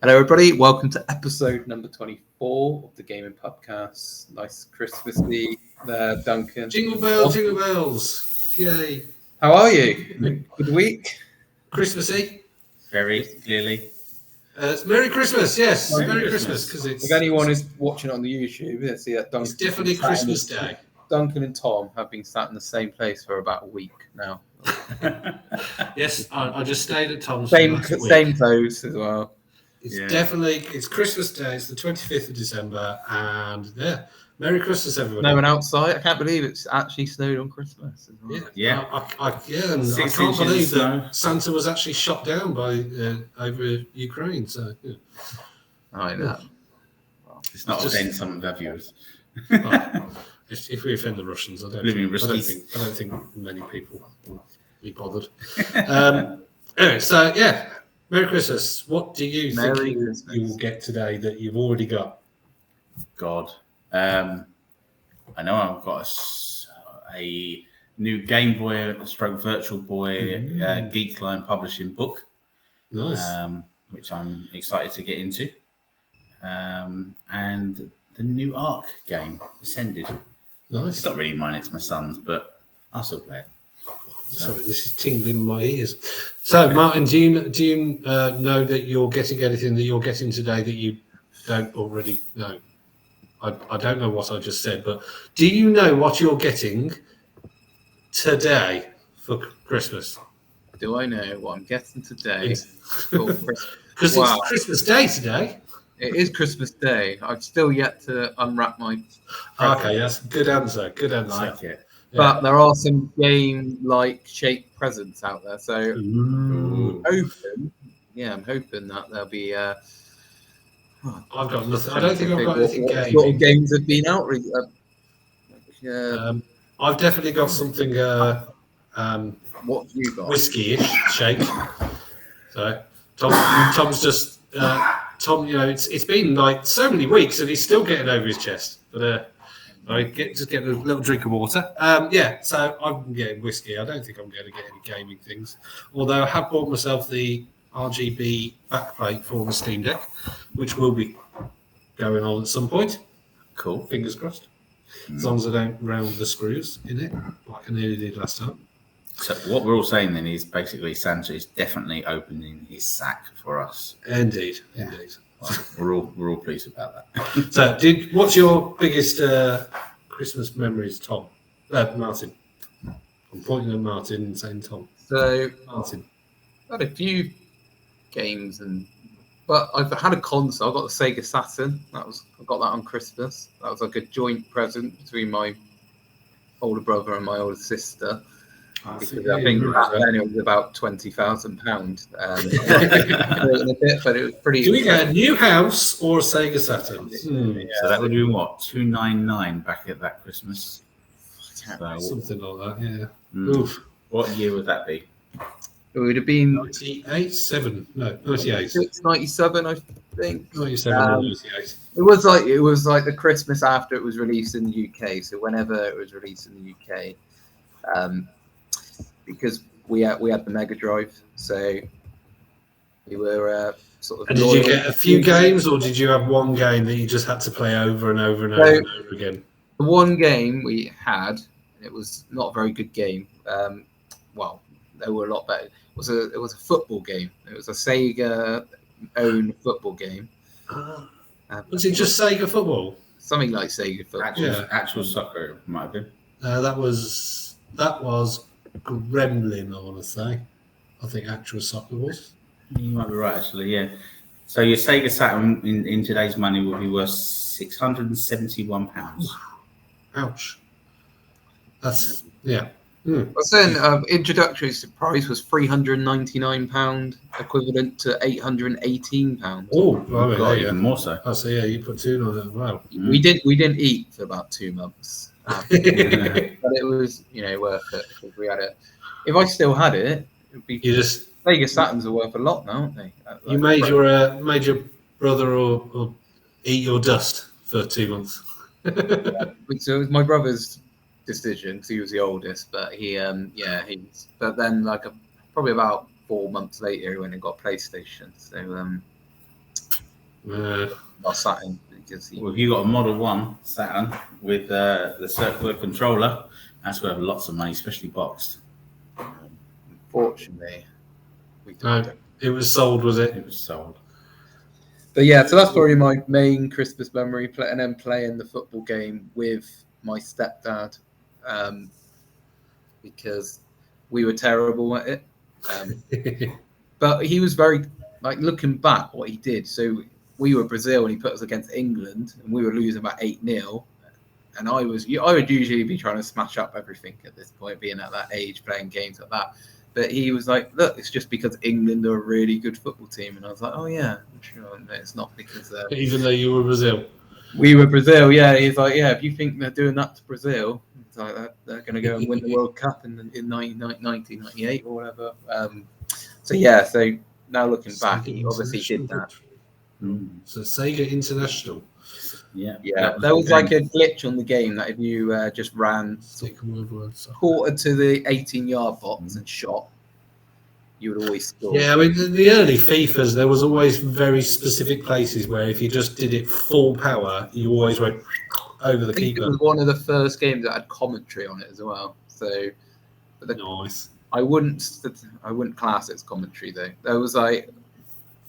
Hello, everybody. Welcome to episode number 24 of the Gaming Pubcast. Nice Christmassy there, Duncan. Jingle bells, yay. How are you? Good week? Christmassy. Very clearly. It's Merry Christmas, yes. Merry Christmas, because If anyone is watching on the YouTube, you'll see that Duncan. It's definitely Christmas Day. Duncan and Tom have been sat in the same place for about a week now. Yes, I just stayed at Tom's. Same clothes as well. It's Christmas Day. It's the 25th of December, and Merry Christmas, everybody. No one outside. I can't believe it's actually snowed on Christmas as well. Yeah. I can't believe that Santa was actually shot down by over Ukraine. So yeah. I know. It's not offend some of our viewers. If we offend the Russians, I don't think many people will be bothered. Anyway, so Merry Christmas. What do you think you will get today that you've already got? God. I know I've got a new Game Boy stroke Virtual Boy Geek Line publishing book. Nice. Which I'm excited to get into. And the new Ark game, Ascended. Nice. It's not really mine, it's my son's, but I'll still play it. Sorry, this is tingling in my ears. So, Martin, do you know that you're getting anything that you're getting today that you don't already know? I don't know what I just said, but do you know what you're getting today for Christmas? Do I know what I'm getting today? Because it's Christmas Day today. It is Christmas Day. I've still yet to unwrap my present. Okay, that's a good answer. Good answer. I like it. But there are some game-like shaped presents out there. So I'm hoping that there'll be... I've got nothing. I don't think I've got anything gaming. What games have been out? I've definitely got something what have you got? whiskey-ish shaped. So Tom's just... Tom, it's been like so many weeks and he's still getting over his chest. But just get a little drink of water. So I'm getting whiskey. I don't think I'm going to get any gaming things. Although I have bought myself the RGB backplate for the Steam Deck, which will be going on at some point. Cool. Fingers crossed. As long as I don't round the screws in it, like I nearly did last time. So what we're all saying then is basically Santa is definitely opening his sack for us. Indeed. Well, we're all pleased about that. So, what's your biggest Christmas memories, Tom? Martin. I'm pointing at Martin and saying Tom. So, Martin. I've had a few games, but I've had a console. I got the Sega Saturn. I got that on Christmas. That was like a joint present between my older brother and my older sister. Because I think back then it was about £20,000. But it was pretty. Do we get a new house or a Sega Saturn? So that would be what, $299 back at that Christmas. Something like that, yeah. Oof. What year would that be? It would have been 98. 98. 97, I think. 97 or 98. It was like the Christmas after it was released in the UK. So whenever it was released in the UK. Because we had the Mega Drive, so we were sort of. And did you get a few games, or did you have one game that you just had to play over and over and over and over again? The one game we had, it was not a very good game. Well, they were a lot better. It was a football game. It was a Sega owned football game. Was it just Sega football? Something like Sega football. Actual soccer might have been. That was Gremlin, I want to say. I think actual soccer was. You might be right, actually, yeah. So your Sega Saturn in today's money will be worth £671. Ouch. That's, yeah. I was saying introductory price was £399, equivalent to £818. Oh, even more so. Oh, so yeah, you put two on it as well. We didn't eat for about 2 months. But it was, worth it because we had it. If I still had it, it'd be. Sega Saturns are worth a lot now, aren't they? You made your brother or eat your dust for 2 months. So it was my brother's decision because he was the oldest, but but then probably about 4 months later he went and got PlayStation. So Not Saturn because Well, if you got a Model 1 Saturn with the circular controller, that's worth lots of money, especially boxed. unfortunately we No, don't. it was sold, was it? It was sold. But yeah, so that's probably my main Christmas memory, and then playing the football game with my stepdad, because we were terrible at it. But he was very, like, looking back what he did. So we were Brazil and he put us against England and we were losing about 8-0. And I would usually be trying to smash up everything at this point, being at that age, playing games like that. But he was like, look, it's just because England are a really good football team. And I was like, oh, yeah, sure. No, it's not because Even though you were Brazil. we were Brazil. Yeah, he's like, yeah, if you think they're doing that to Brazil, it's like they're going to go and win the World Cup in 1998 or whatever. So yeah, so now looking back, he obviously did that. So Sega International. Yeah. Yeah, there was like a glitch on the game that if you just ran quarter to the 18-yard box and shot, you would always score. Yeah, I mean, the early FIFAs, there was always very specific places where if you just did it full power, you always went over the I think keeper. it was one of the first games that had commentary on it as well. So, Nice. I wouldn't class it as commentary though. There was like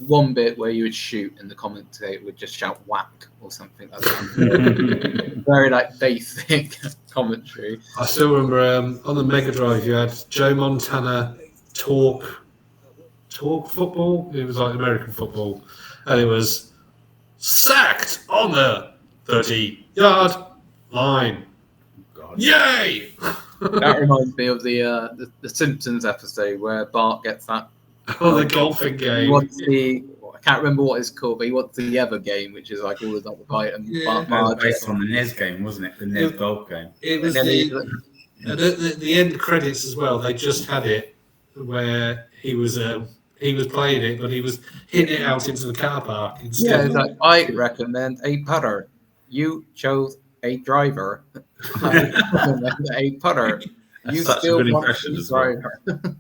one bit where you would shoot and the commentator would just shout whack or something like that. Very like basic commentary. I still remember on the Mega Drive you had Joe Montana talk football. It was like American football, and it was sacked on the 30-yard line. God. Yay! That reminds me of the Simpsons episode where Bart gets that. Oh, the golfing He game. wants I can't remember what it's called, but he wants the Ever game, which is like all the double bite and Yeah. That was based on the NES game, wasn't it? The NES golf game. It was the end credits as well. They just had it where he was playing it, but he was hitting it out into the car park Yeah, instead. it's like, I recommend a putter. You chose a driver. I recommend a putter. That's You such a still good want impression a as well. driver.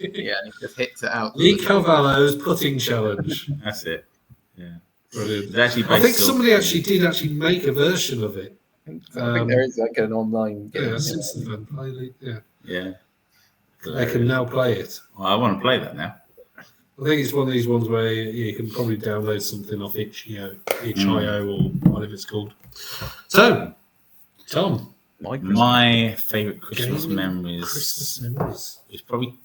Yeah, and he just hits it out. Lee Carvalho's putting challenge. That's it. Yeah. Brilliant. It's actually I think based on- somebody did make a version of it. I think there is like an online game. Yeah, Simpsons fan play it. Yeah, Yeah. they can now play it. Well, I want to play that now. I think it's one of these ones where you can probably download something off itch.io or whatever it's called. So, Tom, My favourite Christmas Gaming memories Christmas memories. is probably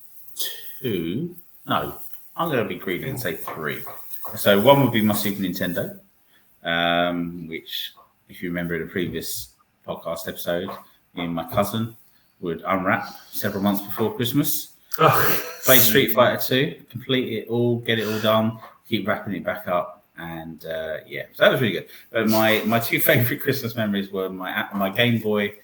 2. No, I'm going to be greedy and say 3. So one would be my Super Nintendo, which, if you remember in a previous podcast episode, me and my cousin would unwrap several months before Christmas. Play Street Fighter 2, complete it all, get it all done, keep wrapping it back up, and yeah, so that was really good. But my 2 favourite Christmas memories were my Game Boy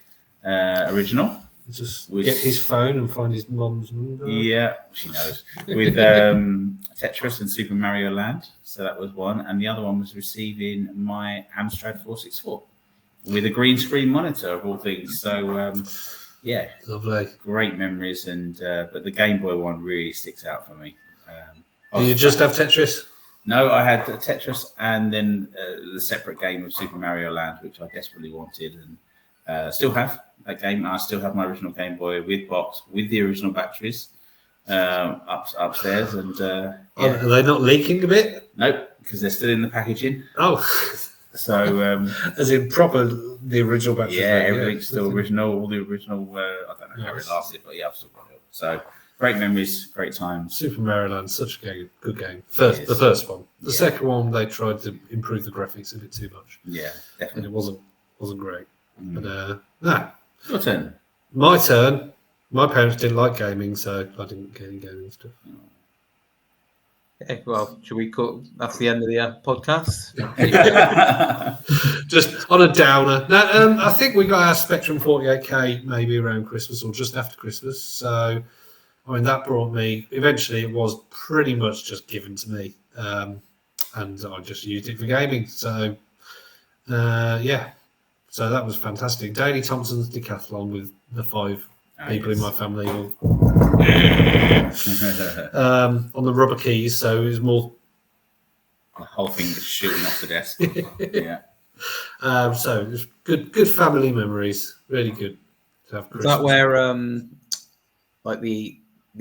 original. Just With- get his phone and find his mum's number. Yeah, she knows. With Tetris and Super Mario Land, so that was one, and the other one was receiving my Amstrad 464 with a green screen monitor of all things. So yeah, Lovely. great memories, and but the Game Boy one really sticks out for me. Did you just have Tetris? No, I had Tetris and then the separate game of Super Mario Land, which I desperately wanted, and still have that game. I still have my original Game Boy with box, with the original batteries upstairs, and Are yeah. they not leaking a bit? Nope, because they're still in the packaging. Oh, So as in proper the original battery. yeah, everything's still original. All the original. I don't know how it Nice. lasted, but yeah, I've still got it. So great memories, great times. Super Mario Land, such a good game. It is. The first one. The Yeah. second one, they tried to improve the graphics a bit too much, Yeah, and definitely. it wasn't great. Mm. But nah, Your turn. my turn. My parents didn't like gaming, so I didn't get any gaming stuff. Okay, well, should we call? That's the end of the podcast. Just on a downer. Now, I think we got our Spectrum 48K maybe around Christmas or just after Christmas. So, I mean, that brought me. Eventually, it was pretty much just given to me, and I just used it for gaming. So, yeah. So that was fantastic. Daley Thompson's decathlon with the 5 people in my family all on the rubber keys, so it was more The whole thing just shooting off the desk. Yeah. So just good family memories. Really good to have Is Christmas. that where like the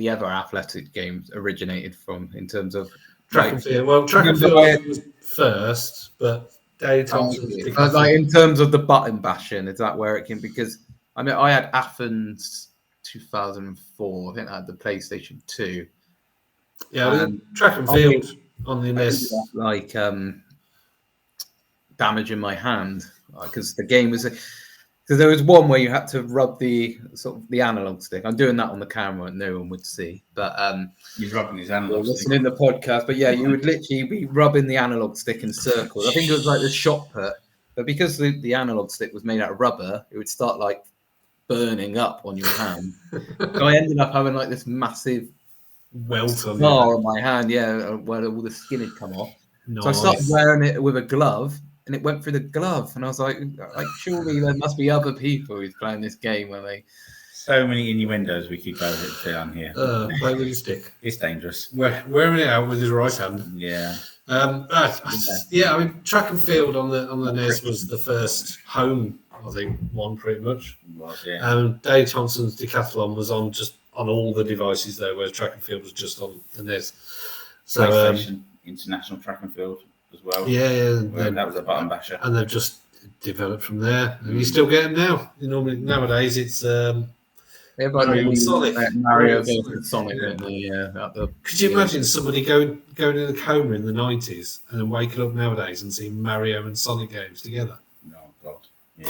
other athletic games originated from in terms of Track and field. Well, track and field was first, but Dave Thompson's but like in terms of the button bashing, is that where it came? Because I mean, I had Athens 2004. I think I had the PlayStation 2. Yeah, track and field on the NES. Like damaging my hand because the game was. Because there was one where you had to rub the analog stick. I'm doing that on the camera, and no one would see. But he's rubbing his analog stick. Listening to the podcast, but yeah, you would literally be rubbing the analog stick in circles. I think it was like the shot put, but because the analog stick was made out of rubber, it would start like burning up on your hand. So I ended up having like this massive welt on my hand, where all the skin had come off. Nice. So I started wearing it with a glove. And it went through the glove, and I was like, surely there must be other people who's playing this game where they. So many innuendos we could go down here. Play with your stick. It's dangerous. Wearing it out with his right hand. Yeah. I mean, track and field on the NES was the first home, I think, one pretty much. It was, yeah. Dave Thompson's Decathlon was on all the devices there, whereas track and field was just on the NES. So PlayStation International Track and Field as well. Yeah. That was a button basher. And they've just developed from there. And you still get them now. Normally nowadays it's Mario and Sonic. Mario versus Sonic. Could you imagine somebody going in a coma in the 90s and then waking up nowadays and seeing Mario and Sonic games together? Oh God. Yeah.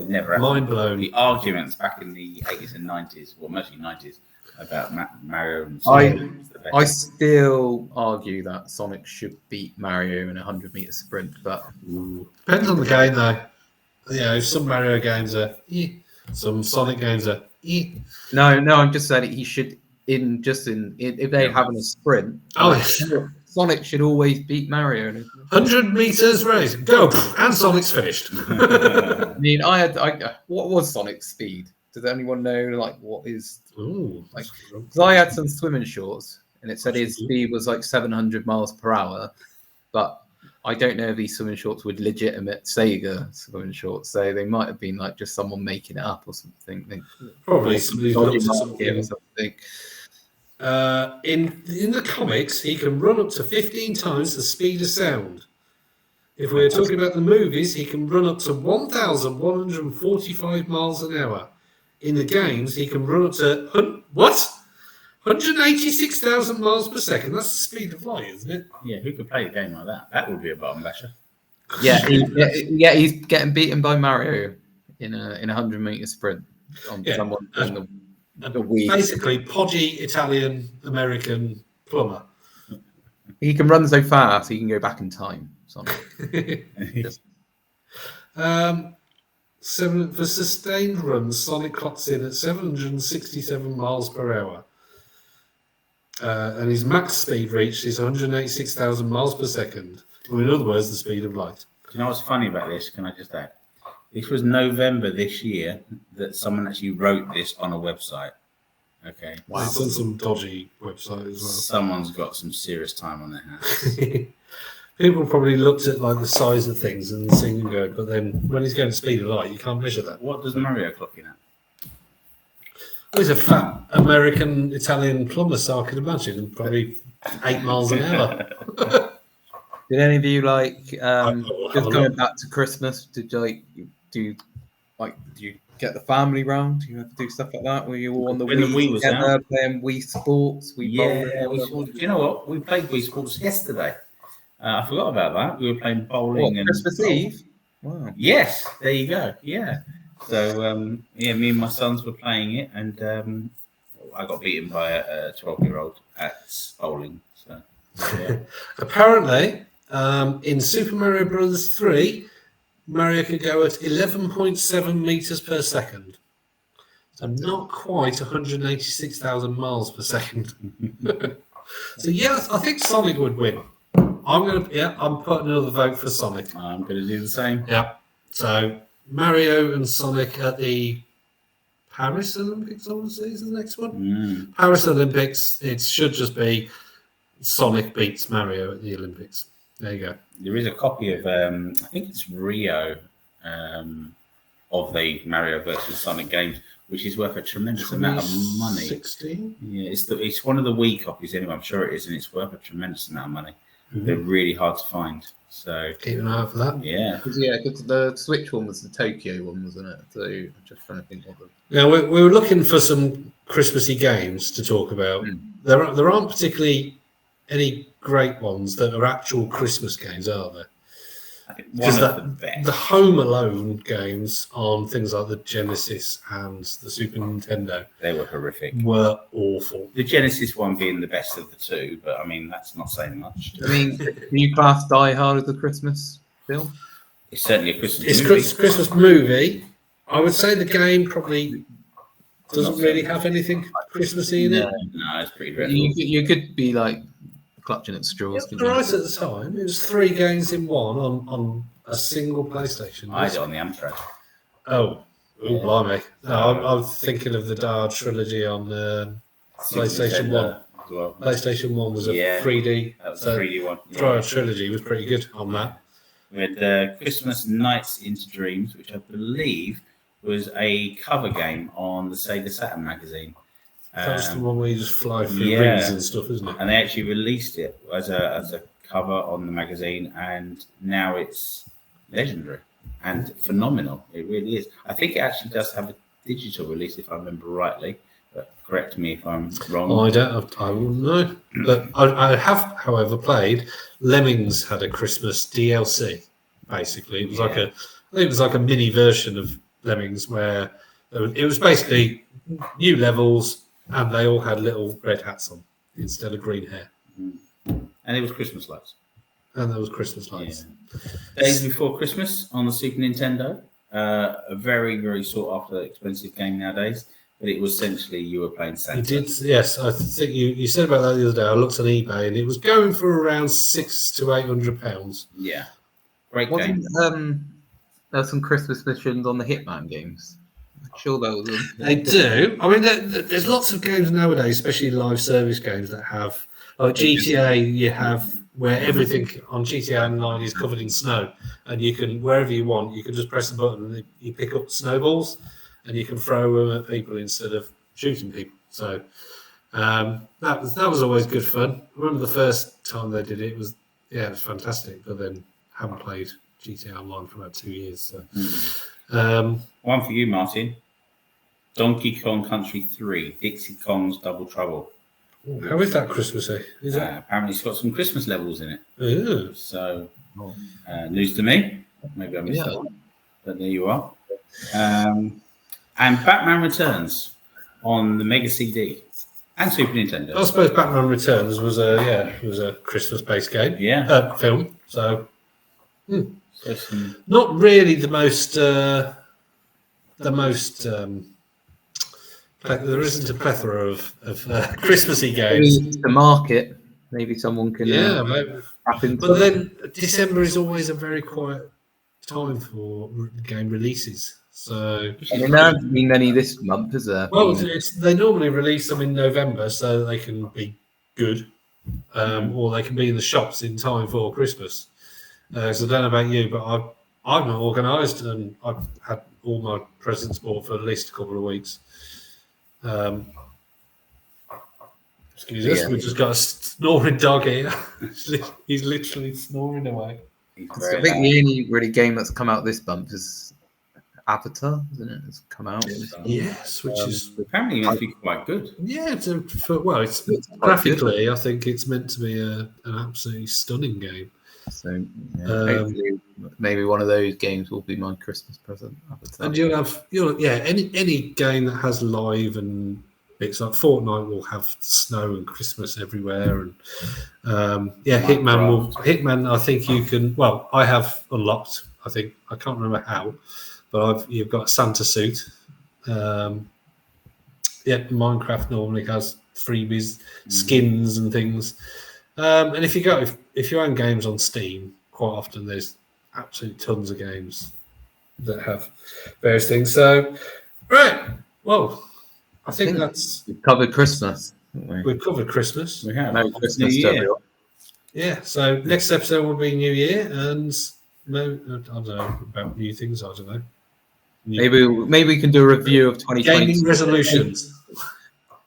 Never happened. Mind blown. The arguments back in the 80s and 90s, well mostly 90s, about Mario and Sonic. I still argue that Sonic should beat Mario in a 100-meter sprint, but depends on the game though. Some Mario games are some Sonic games are No, I'm just saying he should if they're having a sprint. Sonic should always beat Mario. 100 meters race, go, and Sonic's finished. I mean, what was Sonic's speed? Does anyone know, like, what is... Because I had some swimming shorts, and it said his speed was like 700 miles per hour, but I don't know if these swimming shorts were legitimate Sega swimming shorts, so they might have been like just someone making it up or something. Probably somebody looked at something or something. In the comics, he can run up to 15 times the speed of sound. If we're talking about the movies, he can run up to 1,145 miles an hour. In the games, he can run up to 186,000 miles per second. That's the speed of light, isn't it? Yeah, who could play a game like that? That would be a button basher. Yeah, he's getting beaten by Mario in a 100-meter sprint on someone in the Wii. Basically, podgy Italian American plumber. He can run so fast he can go back in time. For sustained runs, Sonic clocks in at 767 miles per hour. And his max speed reached is 186,000 miles per second. Or in other words, the speed of light. Do you know what's funny about this? Can I just add? This was November this year that someone actually wrote this on a website. Okay. Wow. It's on some dodgy website as well. Someone's got some serious time on their hands. People probably looked at like the size of things and sing and go, but then when he's going to speed of light, you can't measure that. What does Mario clock in at? Well, he's a fat American Italian plumber, so I can imagine, and probably 8 miles an hour. Did any of you just going back to Christmas? Did you get the family round? Do you have to do stuff like that? Were you all on the Wii together playing Wii Sports? Do you know what? We played Wii Sports yesterday. I forgot about that. We were playing bowling and Christmas Eve. Wow. Yes, there you go. Yeah. So me and my sons were playing it, and I got beaten by a 12-year-old at bowling. So yeah. Apparently, in Super Mario Bros. 3, Mario could go at 11.7 meters per second. So not quite 186,000 miles per second. So yeah, I think Sonic would win. I'm putting another vote for Sonic. I'm going to do the same. Yeah. So Mario and Sonic at the Paris Olympics, I want to say, is the next one. Paris Olympics, it should just be Sonic beats Mario at the Olympics. There you go. There is a copy of, I think it's Rio, of the Mario versus Sonic games, which is worth a tremendous amount of money. 16? Yeah, it's one of the Wii copies anyway. I'm sure it is, and it's worth a tremendous amount of money. Mm-hmm. They're really hard to find. So keep an eye out for that. Yeah, because the Switch one was the Tokyo one, wasn't it? So I'm just trying to think what the. Now we were looking for some Christmassy games to talk about. There aren't particularly any great ones that are actual Christmas games, are there? One of the best. The Home Alone games on things like the Genesis and the Super Nintendo, they were horrific. Were awful. The Genesis one being the best of the two, but I mean that's not saying much. I mean, do you class Die Hard as a Christmas film? It's certainly a Christmas it's movie. Christmas movie. I would say the game probably doesn't really have anything Christmassy in it. No, it's pretty dreadful. You could be like clutching at straws. Right at the time, it was 3 games in one on a single PlayStation. I had it on the Amstrad. Oh, blimey! No, I was thinking of the Dard trilogy on PlayStation 1. Well. PlayStation 1 was a 3D. That was a 3D one. Dard trilogy was pretty good on that. We had Christmas Nights into Dreams, which I believe was a cover game on the Sega Saturn magazine. That's the one where you just fly through rings and stuff, isn't it? And they actually released it as a cover on the magazine, and now it's legendary and phenomenal. It really is. I think it actually does have a digital release, if I remember rightly. But correct me if I'm wrong. I wouldn't know. But I have, however, played Lemmings had a Christmas DLC. Basically, it was like a mini version of Lemmings where it was basically new levels. And they all had little red hats on instead of green hair. And it was Christmas lights. And there was Christmas lights. Yeah. Days Before Christmas on the Super Nintendo. A very, very sought after expensive game nowadays. But it was essentially you were playing Santa. You did, yes. I think you said about that the other day. I looked on eBay and it was going for around £600 to £800. Yeah. Great game. There's some Christmas missions on the Hitman games. Sure, they do. I mean, there's lots of games nowadays, especially live service games that have, like GTA. You have where everything on GTA Online is covered in snow, and you can wherever you want, you can just press the button and you pick up snowballs, and you can throw them at people instead of shooting people. So that was always good fun. I remember the first time they did it, it was fantastic. But then haven't played GTA Online for about 2 years. So. One for you, Martin. Donkey Kong Country 3, Dixie Kong's Double Trouble. How is that Christmassy? Apparently it's got some Christmas levels in it. Yeah. So, news to me. Maybe I missed that one. But there you are. And Batman Returns on the Mega CD and Super Nintendo. I suppose Batman Returns was a Christmas-based game. Yeah. Film. So... not really the most. There isn't a plethora of Christmassy games. The market, maybe someone can. But then December is always a very quiet time for game releases. So there hasn't been many this month, is there? Well, they normally release them in November so they can be good, or they can be in the shops in time for Christmas. So I don't know about you, but I'm not organised, and I've had all my presents bought for at least a couple of weeks. Excuse us, we've just got a snoring dog here. He's literally snoring away. I think the only really game that's come out this month is Avatar, isn't it? It's come out. Yes, which is apparently meant to be quite good. Yeah, it's graphically, I think it's meant to be an absolutely stunning game. So hopefully maybe one of those games will be my Christmas present. And you'll have any game that has live and it's like Fortnite will have snow and Christmas everywhere, and Hitman. I think you can. Well, I have unlocked. I think I can't remember how, but you've got a Santa suit. Minecraft normally has freebies, skins and things. And if you own games on Steam, quite often there's absolutely tons of games that have various things. So, right, well, I think that's we've covered Christmas. We've covered Christmas. We have. Merry Christmas to everyone. Yeah, so next episode will be New Year, and maybe, I don't know about new things. I don't know. Maybe we can do a review of 2020. Gaming resolutions.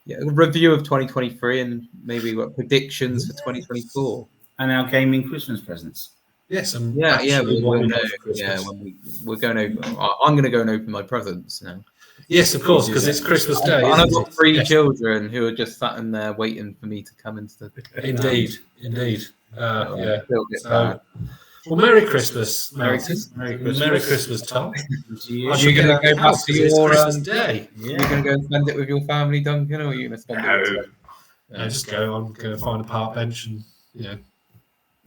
Yeah, a review of 2023, and maybe what predictions for 2024. And our gaming Christmas presents. Yes, and Yeah, actually what we'll we know. got for Christmas. Yeah, when we're going over. I'm going to go and open my presents now. Yes, of course, because it's Christmas Day. And I've Isn't got it? 3 Yes. children who are just sat in there waiting for me to come into the. Indeed. Yeah. Feel a bit So, bad. well, Merry Christmas, Merry Martin. Christmas. Merry Christmas, Tom. You. I should gonna get go out back to because it's your, Christmas Day. You're going to go and spend it with your family, Duncan, or are you going to spend it with No, just go. I'm going to find a park bench and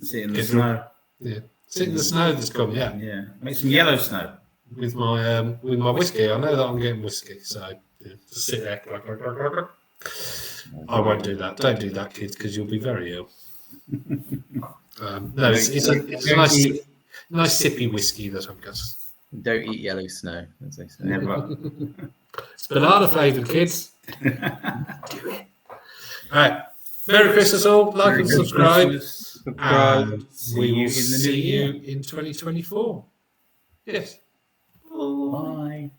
Sit in the Get snow. sit in the snow that's come. Yeah, Yeah. Make some yellow snow. with my whiskey. I know that I'm getting whiskey, so just sit there. I won't do that. Don't do that, kids, because you'll be very ill. No, it's a nice sippy whiskey that I've got. Don't eat yellow snow, as they say. Never. It's banana flavoured, kids. Do it. Right. Merry Christmas all. Like Merry and subscribe. Christmas. And See we you will in the see new year. you in 2024. Yes. Bye.